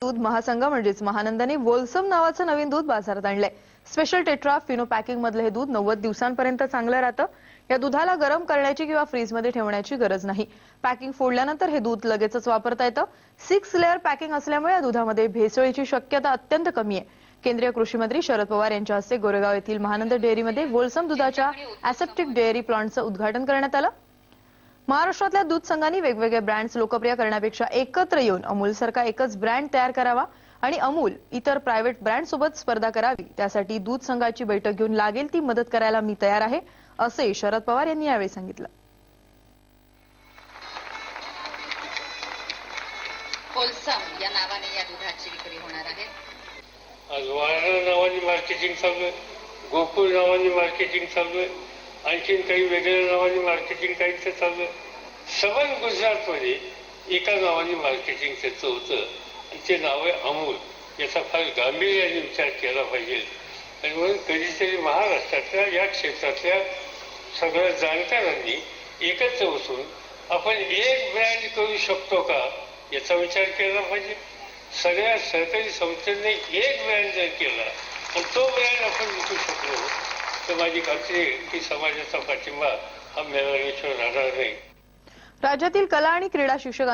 दूध महासंघ म्हणजेच महानंदने वोल्सम नावाचं नवीन दूध बाजारात आणलंय। स्पेशल टेट्रा फिनो पॅकिंग मधलं हे दूध 90 दिवसांपर्यंत चांगलं राहतं। या दुधाला गरम करण्याची किंवा फ्रीजमध्ये ठेवण्याची गरज नाही। पॅकिंग फोडल्यानंतर हे दूध लगेचच वापरता येतं। 6 लेअर पॅकिंग असल्यामुळे या दुधामध्ये भेसळीची शक्यता अत्यंत कमी आहे। केंद्रीय कृषी मंत्री शरद पवार यांच्या हस्ते गोरेगाव येथील महानंद डेअरीमध्ये वोल्सम दुधाच्या ॲसेप्टिक डेअरी प्लांटचं उद्घाटन करण्यात आलं। महाराष्ट्रातल्या दूध संघांनी वेगवेगळे ब्रँड्स लोकप्रिय करण्यापेक्षा एकत्र येऊन अमूलसारखा एकच ब्रँड तयार करावा आणि अमूल इतर प्रायव्हेट ब्रँड सोबत स्पर्धा करावी, त्यासाठी दूध संघाची बैठक घेऊन लागेल ती मदत करायला मी तयार आहे, असे शरद पवार यांनी यावेळी सांगितलं। होलसम या नावाने या दुधाची विक्री होणार आहे। आज वारणा नावाने मार्केटिंग चालू आहे, गोकुळ नावाने मार्केटिंग चालू आहे, आणखीन काही वेगळ्या नावाने मार्केटिंग काहीचं चालू आहे। सबंध गुजरातमध्ये एका नावाने मार्केटिंगचं होतं आणि ते नाव आहे अमूल। याचा फार गांभीर्याने विचार केला पाहिजे आणि म्हणून कधीतरी महाराष्ट्रातल्या या क्षेत्रातल्या सगळ्या जाणकारांनी एकत्र बसून आपण एक ब्रँड करू शकतो का याचा विचार केला पाहिजे। सगळ्या सरकारी संस्थांनी एक ब्रँड जर केला आणि तो ब्रँड आपण विकू शकलो तर माझी खात्री आहे की समाजाचा पाठिंबा हा मिळाल्याशिवाय राहणार नाही। राज्यातील कला आणि क्रीडा शिक्षक